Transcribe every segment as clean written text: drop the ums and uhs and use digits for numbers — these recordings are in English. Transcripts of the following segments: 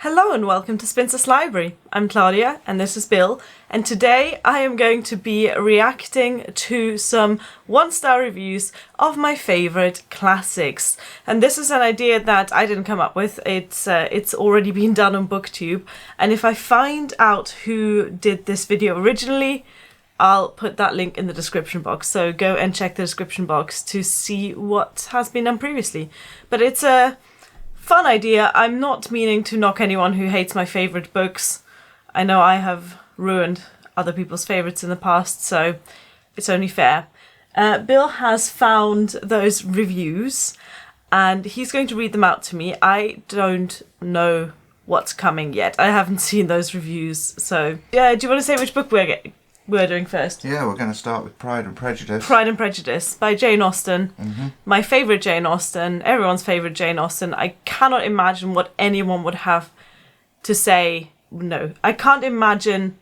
Hello and welcome to Spinster's Library. I'm Claudia and this is Bill, and today I am going to be reacting to some one-star reviews of my favourite classics. And this is an idea that I didn't come up with, it's already been done on BookTube, and if I find out who did this video originally, I'll put that link in the description box, so go and check the description box to see what has been done previously. But it's a fun idea. I'm not meaning to knock anyone who hates my favourite books. I know I have ruined other people's favourites in the past, so it's only fair. Bill has found those reviews and he's going to read them out to me. I don't know what's coming yet. I haven't seen those reviews, so yeah. Do you want to say which book we're doing first? Yeah, we're going to start with Pride and Prejudice. Pride and Prejudice by Jane Austen. Mm-hmm. My favourite Jane Austen, everyone's favourite Jane Austen. I cannot imagine what anyone would have to say. No, I can't imagine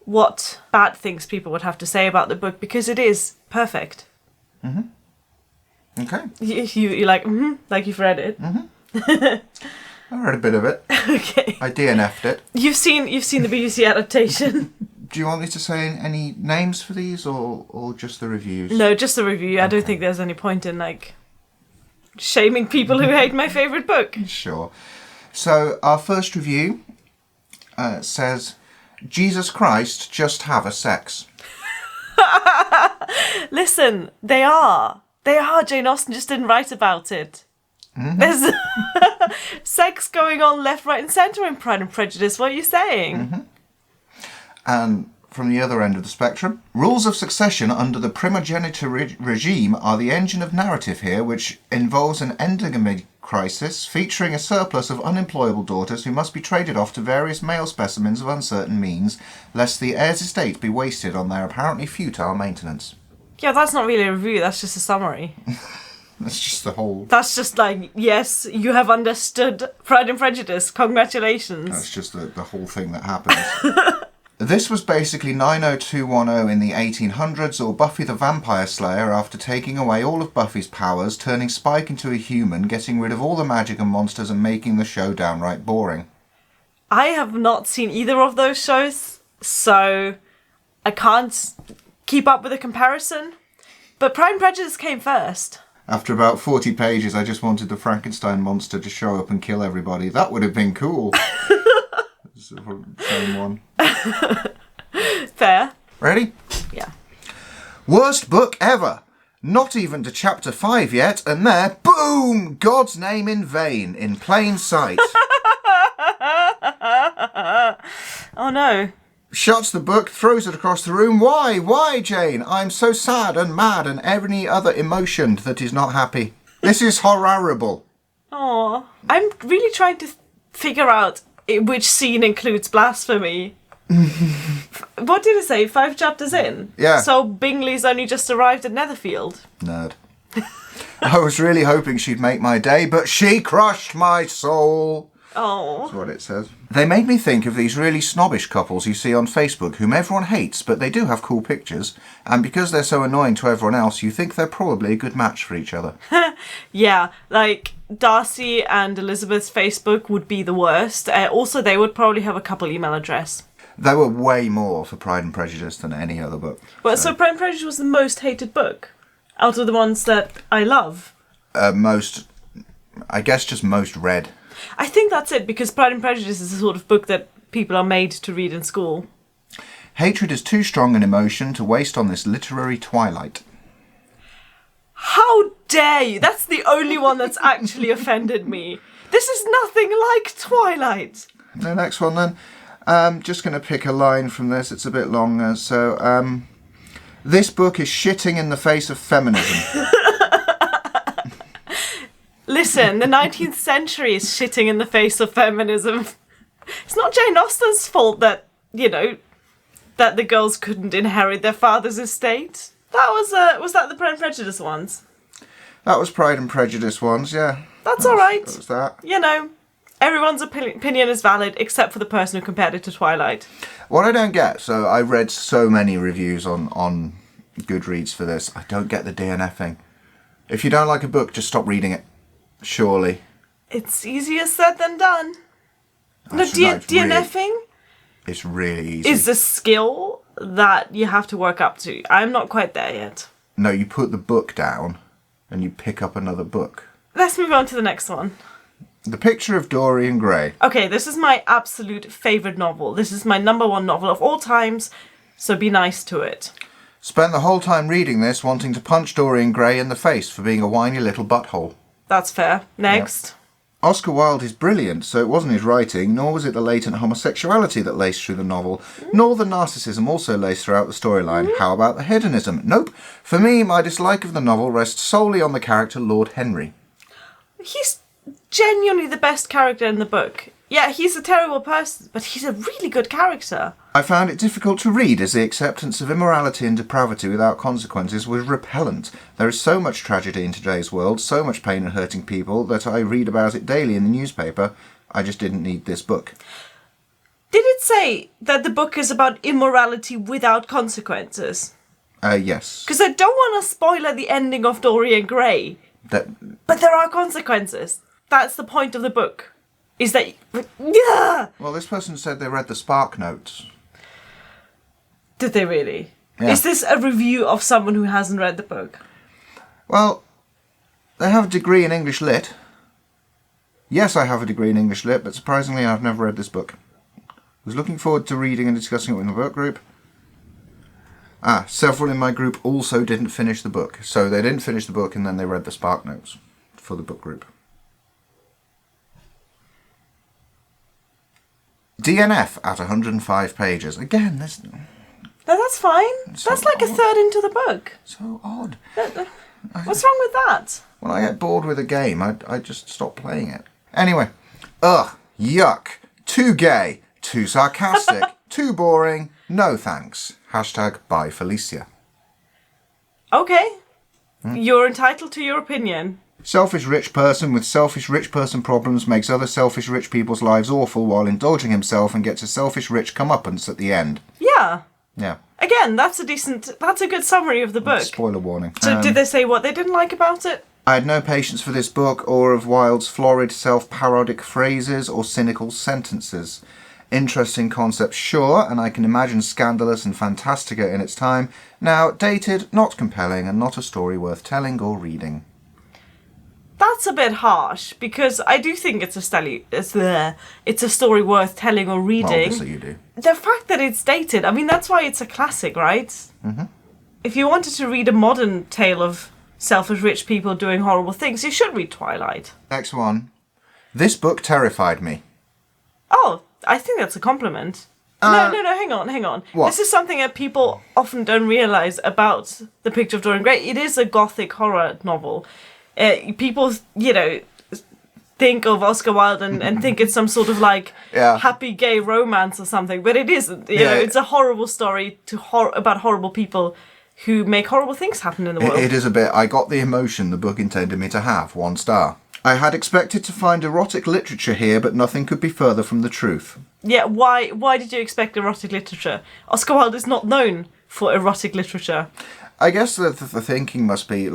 what bad things people would have to say about the book because it is perfect. Mm-hmm. Okay. You're like, like you've read it. Mm-hmm. I read a bit of it. Okay. I DNF'd it. You've seen the BBC adaptation. Do you want me to say any names for these or just the reviews? No, just the review. Okay. I don't think there's any point in shaming people who hate my favourite book. Sure. So our first review says, Jesus Christ, just have a sex. Listen, they are. Jane Austen just didn't write about it. Mm-hmm. There's sex going on left, right and centre in Pride and Prejudice. What are you saying? Mm-hmm. And from the other end of the spectrum, rules of succession under the primogeniture regime are the engine of narrative here, which involves an endogamy crisis featuring a surplus of unemployable daughters who must be traded off to various male specimens of uncertain means, lest the heir's estate be wasted on their apparently futile maintenance. Yeah, that's not really a review, that's just a summary. That's just the whole... That's just yes, you have understood Pride and Prejudice, congratulations. That's just the whole thing that happens. This was basically 90210 in the 1800s, or Buffy the Vampire Slayer after taking away all of Buffy's powers, turning Spike into a human, getting rid of all the magic and monsters and making the show downright boring. I have not seen either of those shows, so I can't keep up with the comparison. But Pride and Prejudice came first. After about 40 pages, I just wanted the Frankenstein monster to show up and kill everybody. That would have been cool. Same one. Fair. Ready? Yeah. Worst book ever. Not even to chapter 5 yet, and there, boom! God's name in vain, in plain sight. Oh no. Shuts the book, throws it across the room. Why? Why, Jane? I'm so sad and mad and any other emotion that is not happy. This is horrible. Oh, I'm really trying to figure out which scene includes blasphemy. What did it say? 5 chapters in? Yeah. So Bingley's only just arrived at Netherfield. Nerd. I was really hoping she'd make my day, but she crushed my soul. Oh. That's what it says. They made me think of these really snobbish couples you see on Facebook whom everyone hates, but they do have cool pictures. And because they're so annoying to everyone else, you think they're probably a good match for each other. Yeah, Darcy and Elizabeth's Facebook would be the worst. Also, they would probably have a couple email address. They were way more for Pride and Prejudice than any other book. Well, so Pride and Prejudice was the most hated book out of the ones that I love. I guess just most read. I think that's it, because Pride and Prejudice is the sort of book that people are made to read in school. Hatred is too strong an emotion to waste on this literary twilight. How dare you? That's the only one that's actually offended me. This is nothing like Twilight. The next one then. I'm just going to pick a line from this. It's a bit longer. So, this book is shitting in the face of feminism. Listen, the 19th century is shitting in the face of feminism. It's not Jane Austen's fault that, that the girls couldn't inherit their father's estate. Was that the Pride and Prejudice ones? That was Pride and Prejudice ones, yeah. That's all right. That was that. Everyone's opinion is valid except for the person who compared it to Twilight. What I don't get, so I read so many reviews on Goodreads for this, I don't get the DNFing. If you don't like a book, just stop reading it. Surely. It's easier said than done. No, DNFing it's really easy. is a skill that you have to work up to. I'm not quite there yet. No, you put the book down and you pick up another book. Let's move on to the next one. The Picture of Dorian Gray. Okay, this is my absolute favourite novel. This is my number one novel of all times, so be nice to it. Spent the whole time reading this wanting to punch Dorian Gray in the face for being a whiny little butthole. That's fair. Next. Yep. Oscar Wilde is brilliant, so it wasn't his writing, nor was it the latent homosexuality that laced through the novel, nor the narcissism also laced throughout the storyline. How about the hedonism? Nope. For me, my dislike of the novel rests solely on the character Lord Henry. He's genuinely the best character in the book. Yeah, he's a terrible person, but he's a really good character. I found it difficult to read as the acceptance of immorality and depravity without consequences was repellent. There is so much tragedy in today's world, so much pain and hurting people, that I read about it daily in the newspaper. I just didn't need this book. Did it say that the book is about immorality without consequences? Yes. Because I don't want to spoil the ending of Dorian Gray. But there are consequences. That's the point of the book. Is that... Yeah! Well, this person said they read the Spark Notes. Did they really? Yeah. Is this a review of someone who hasn't read the book? Well, they have a degree in English Lit. Yes, I have a degree in English Lit, but surprisingly I've never read this book. I was looking forward to reading and discussing it with my book group. Several in my group also didn't finish the book. So they didn't finish the book and then they read the Spark Notes for the book group. DNF at 105 pages. Again, this... No, that's fine. So that's like odd. A third into the book. So odd. What's wrong with that? When I get bored with a game, I just stop playing it. Anyway. Ugh. Yuck. Too gay. Too sarcastic. Too boring. No thanks. Hashtag bye Felicia. Okay. You're entitled to your opinion. Selfish rich person with selfish rich person problems makes other selfish rich people's lives awful while indulging himself and gets a selfish rich comeuppance at the end. Yeah. Yeah. Again, that's a good summary of the book. Spoiler warning. So did they say what they didn't like about it? I had no patience for this book or of Wilde's florid self-parodic phrases or cynical sentences. Interesting concept, sure, and I can imagine scandalous and fantastica in its time. Now, dated, not compelling, and not a story worth telling or reading. That's a bit harsh, because I do think it's a story worth telling or reading. Well, obviously you do. The fact that it's dated, I mean, that's why it's a classic, right? Mm-hmm. If you wanted to read a modern tale of selfish rich people doing horrible things, you should read Twilight. Next one. This book terrified me. Oh, I think that's a compliment. No, hang on. What? This is something that people often don't realise about The Picture of Dorian Gray. It is a gothic horror novel. People, think of Oscar Wilde and think it's some sort of happy gay romance or something, but it isn't. You know, it's a horrible story about horrible people who make horrible things happen in the world. It is a bit. I got the emotion the book intended me to have. 1 star. I had expected to find erotic literature here, but nothing could be further from the truth. Yeah, why did you expect erotic literature? Oscar Wilde is not known for erotic literature. I guess the thinking must be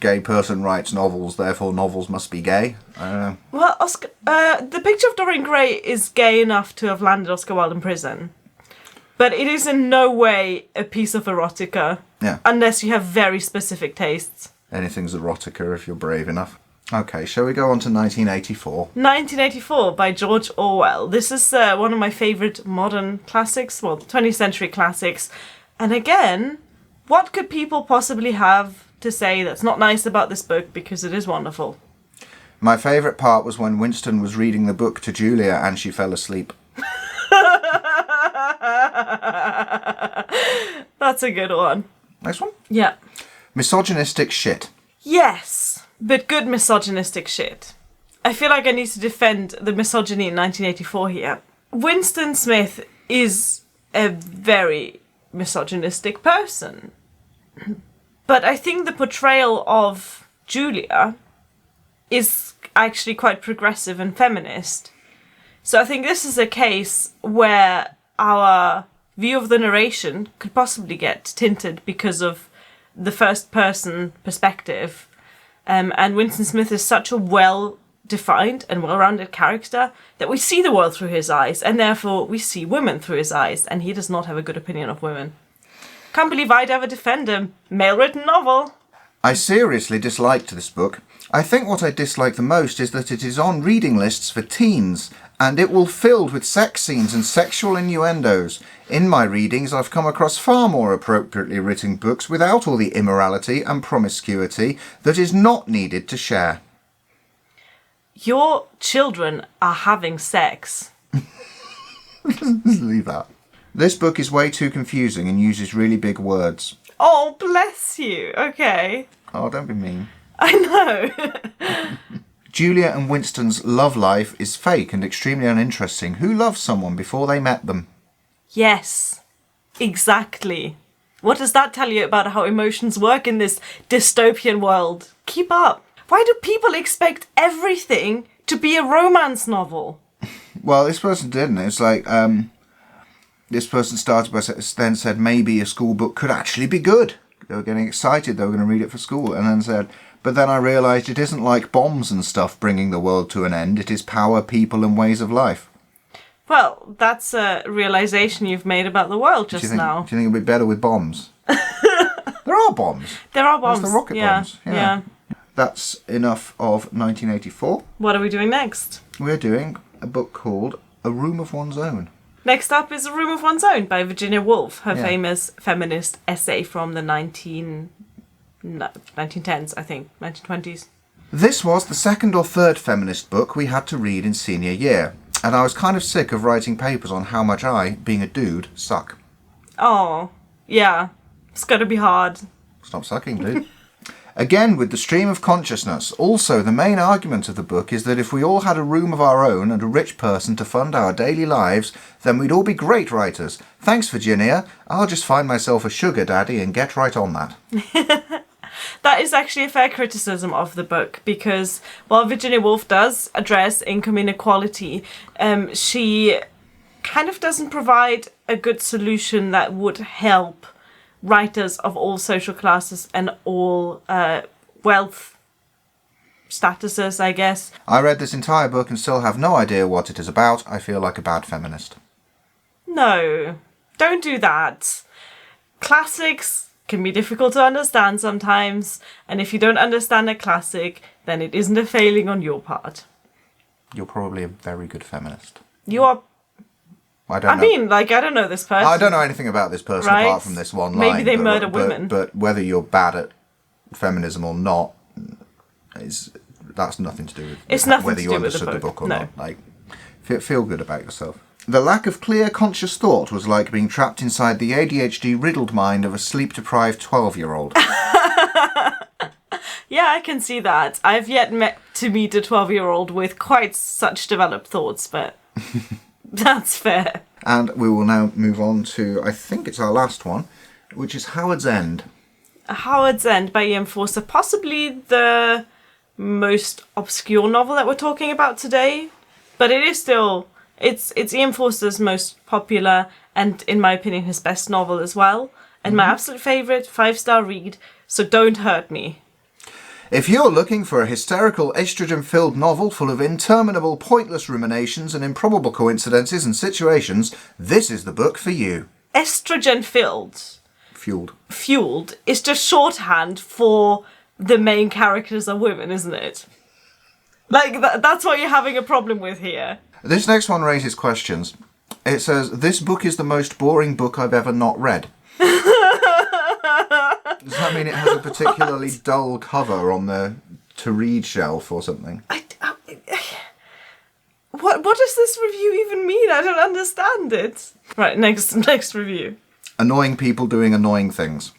gay person writes novels, therefore novels must be gay. I don't know. Well, The Picture of Dorian Gray is gay enough to have landed Oscar Wilde in prison. But it is in no way a piece of erotica. Yeah. Unless you have very specific tastes. Anything's erotica if you're brave enough. Okay, shall we go on to 1984? 1984 by George Orwell. This is one of my favourite modern classics, 20th century classics. And again, what could people possibly have to say that's not nice about this book, because it is wonderful? My favourite part was when Winston was reading the book to Julia and she fell asleep. That's a good one. Next one? Yeah. Misogynistic shit. Yes, but good misogynistic shit. I feel like I need to defend the misogyny in 1984 here. Winston Smith is a very misogynistic person. But I think the portrayal of Julia is actually quite progressive and feminist. So I think this is a case where our view of the narration could possibly get tinted because of the first person perspective. And Winston Smith is such a well defined and well-rounded character that we see the world through his eyes, and therefore we see women through his eyes, and he does not have a good opinion of women. Can't believe I'd ever defend him. Male-written novel. I seriously disliked this book. I think what I dislike the most is that it is on reading lists for teens, and it will filled with sex scenes and sexual innuendos. In my readings, I've come across far more appropriately written books without all the immorality and promiscuity that is not needed to share. Your children are having sex. Leave that. This book is way too confusing and uses really big words. Oh, bless you. Okay. Oh, don't be mean. I know. Julia and Winston's love life is fake and extremely uninteresting. Who loves someone before they met them? Yes, exactly. What does that tell you about how emotions work in this dystopian world? Keep up. Why do people expect everything to be a romance novel? Well, this person didn't. It's like, this person started by then said maybe a school book could actually be good. They were getting excited. They were going to read it for school. And then said, but then I realised it isn't like bombs and stuff bringing the world to an end. It is power, people and ways of life. Well, that's a realisation you've made about the world just now. Do you think it'd be better with bombs? There are bombs. There are bombs. There's the rocket bombs. Yeah. That's enough of 1984. What are we doing next? We're doing a book called A Room of One's Own. Next up is A Room of One's Own by Virginia Woolf, her famous feminist essay from the 1910s, I think, 1920s. This was the second or third feminist book we had to read in senior year, and I was kind of sick of writing papers on how much I, being a dude, suck. Oh, yeah. It's gotta be hard. Stop sucking, dude. Again, with the stream of consciousness. Also, the main argument of the book is that if we all had a room of our own and a rich person to fund our daily lives, then we'd all be great writers. Thanks, Virginia. I'll just find myself a sugar daddy and get right on that. That is actually a fair criticism of the book, because while Virginia Woolf does address income inequality, she kind of doesn't provide a good solution that would help writers of all social classes and all wealth statuses, I guess. I read this entire book and still have no idea what it is about. I feel like a bad feminist. No, don't do that. Classics can be difficult to understand sometimes, and if you don't understand a classic, then it isn't a failing on your part. You're probably a very good feminist. You are. I don't know this person. I don't know anything about this person apart from this one line. Maybe they murder women. But whether you're bad at feminism or not, that's nothing to do with whether you understood the book or not. Like, feel good about yourself. The lack of clear, conscious thought was like being trapped inside the ADHD-riddled mind of a sleep-deprived 12-year-old. Yeah, I can see that. I've yet to meet a 12-year-old with quite such developed thoughts, but that's fair. And we will now move on to, I think it's our last one, which is Howard's End. Howard's End by Ian Forster, possibly the most obscure novel that we're talking about today, but it is still, it's Ian Forster's most popular and, in my opinion, his best novel as well, and my absolute favourite 5-star read, so don't hurt me. If you're looking for a hysterical, estrogen-filled novel full of interminable, pointless ruminations and improbable coincidences and situations, this is the book for you. Estrogen-filled. Fueled is just shorthand for the main characters are women, isn't it? Like, that's what you're having a problem with here. This next one raises questions. It says, this book is the most boring book I've ever not read. Does that mean it has a particularly dull cover on the to-read shelf or something? What does this review even mean? I don't understand it. Right, next review. Annoying people doing annoying things.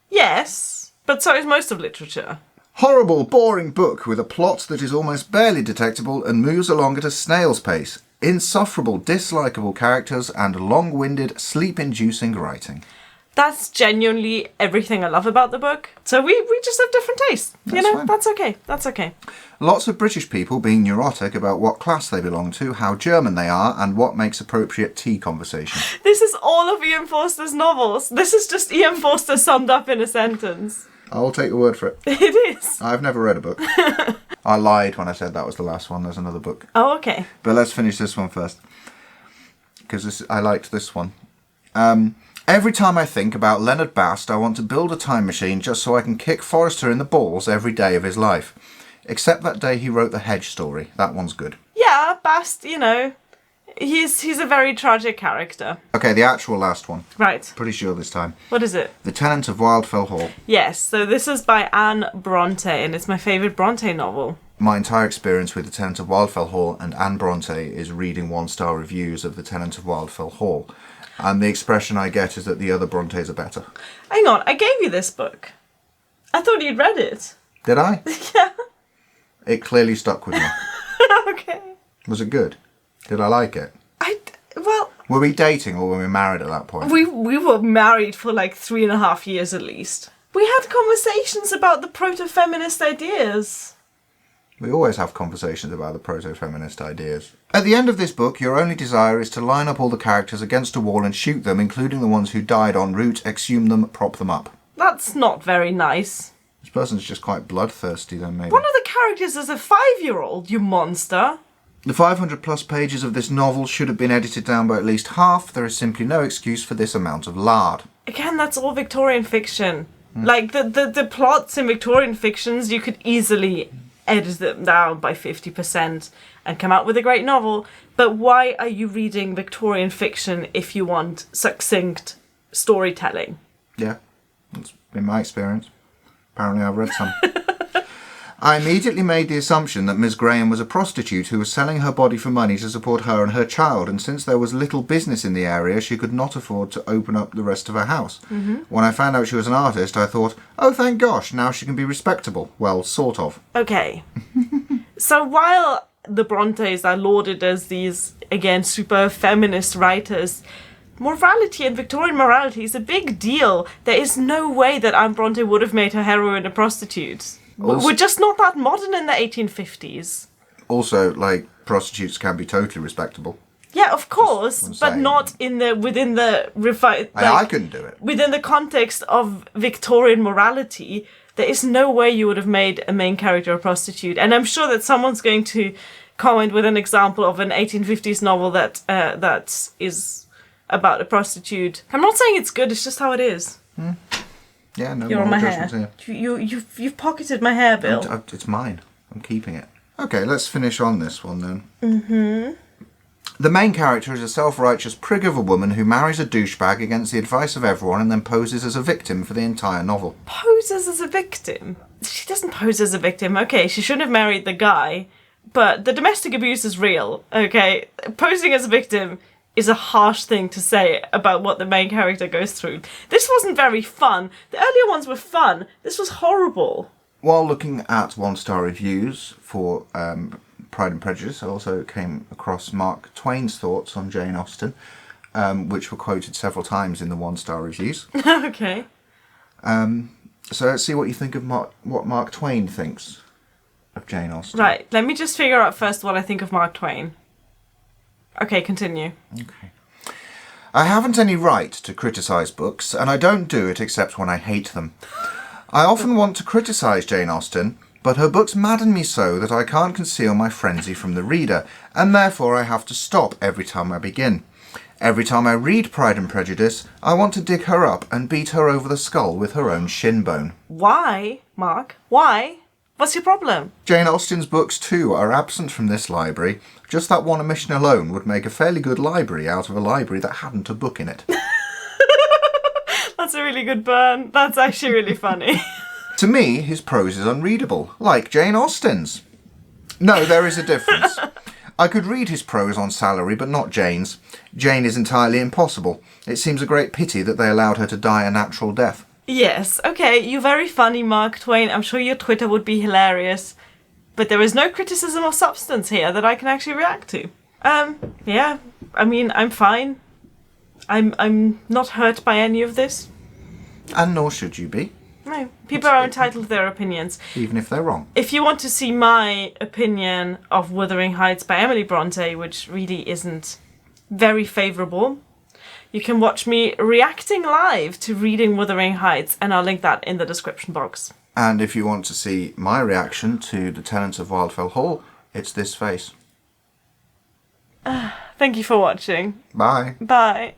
Yes, but so is most of literature. Horrible, boring book with a plot that is almost barely detectable and moves along at a snail's pace. Insufferable, dislikable characters and long-winded, sleep-inducing writing. That's genuinely everything I love about the book. So we just have different tastes. Fine. That's okay. That's okay. Lots of British people being neurotic about what class they belong to, how German they are, and what makes appropriate tea conversation. This is all of Ian Forster's novels. This is just Ian Forster summed up in a sentence. I'll take your word for it. It is. I've never read a book. I lied when I said that was the last one. There's another book. Oh, okay. But let's finish this one first. Because I liked this one. Every time I think about Leonard Bast, I want to build a time machine just so I can kick Forster in the balls every day of his life. Except that day he wrote the Hedge story. That one's good. Yeah, Bast, you know, he's a very tragic character. Okay, the actual last one. Right. Pretty sure this time. What is it? The Tenant of Wildfell Hall. Yes, so this is by Anne Bronte, and it's my favourite Bronte novel. My entire experience with The Tenant of Wildfell Hall and Anne Bronte is reading one-star reviews of The Tenant of Wildfell Hall. And the expression I get is that the other Brontes are better. Hang on, I gave you this book. I thought you'd read it. Did I? Yeah. It clearly stuck with me. Okay. Was it good? Did I like it? Well... Were we dating or were we married at that point? We were married for like 3.5 years at least. We had conversations about the proto-feminist ideas. We always have conversations about the proto-feminist ideas. At the end of this book, your only desire is to line up all the characters against a wall and shoot them, including the ones who died en route, exhume them, prop them up. That's not very nice. This person's just quite bloodthirsty then, maybe. One of the characters is a 5-year-old, you monster. The 500 plus pages of this novel should have been edited down by at least half. There is simply no excuse for this amount of lard. Again, that's all Victorian fiction. Like, the plots in Victorian fictions, you could easily edit them down by 50% and come out with a great novel. But why are you reading Victorian fiction if you want succinct storytelling? Yeah, that's been my experience. Apparently I've read some. I immediately made the assumption that Miss Graham was a prostitute who was selling her body for money to support her and her child, and since there was little business in the area, she could not afford to open up the rest of her house. When I found out she was an artist, I thought, oh, thank gosh, now she can be respectable. Well, sort of. Okay. So while the Brontes are lauded as these, again, super feminist writers, morality and Victorian morality is a big deal. There is no way that Anne Bronte would have made her heroine a prostitute. We're just not that modern in the 1850s. Also, like, prostitutes can be totally respectable. Yeah, of course, but saying. not within the I couldn't do it. Within the context of Victorian morality. There is no way you would have made a main character a prostitute, and I'm sure that someone's going to comment with an example of an 1850s novel that is about a prostitute. I'm not saying it's good; it's just how it is. Yeah, no You're on my more hair. judgments here. You've pocketed my hair, Bill. It's mine. I'm keeping it. Okay, let's finish on this one then. The main character is a self-righteous prig of a woman who marries a douchebag against the advice of everyone and then poses as a victim for the entire novel. Poses as a victim? She doesn't pose as a victim. Okay, she shouldn't have married the guy, but the domestic abuse is real, okay? Posing as a victim is a harsh thing to say about what the main character goes through. This wasn't very fun. The earlier ones were fun. This was horrible. While looking at one-star reviews for Pride and Prejudice, I also came across Mark Twain's thoughts on Jane Austen, which were quoted several times in the one-star reviews. Okay. So let's see what you think of what Mark Twain thinks of Jane Austen. Right, let me just figure out first what I think of Mark Twain. Okay, continue. Okay. I haven't any right to criticise books, and I don't do it except when I hate them. I often want to criticise Jane Austen, but her books madden me so that I can't conceal my frenzy from the reader, and therefore I have to stop every time I begin. Every time I read Pride and Prejudice, I want to dig her up and beat her over the skull with her own shin bone. Why, Mark? Why? What's your problem? Jane Austen's books too are absent from this library. Just that one omission alone would make a fairly good library out of a library that hadn't a book in it. That's a really good burn. That's actually really funny. To me, his prose is unreadable, like Jane Austen's. No, there is a difference. I could read his prose on salary, but not Jane's. Jane is entirely impossible. It seems a great pity that they allowed her to die a natural death. Yes, okay, you're very funny, Mark Twain. I'm sure your Twitter would be hilarious. But there is no criticism of substance here that I can actually react to. Yeah, I mean, I'm fine. I'm not hurt by any of this. And nor should you be. No, people are entitled to their opinions. Even if they're wrong. If you want to see my opinion of Wuthering Heights by Emily Bronte, which really isn't very favourable, you can watch me reacting live to reading Wuthering Heights, and I'll link that in the description box. And if you want to see my reaction to the Tenant of Wildfell Hall, it's this face. Thank you for watching. Bye. Bye.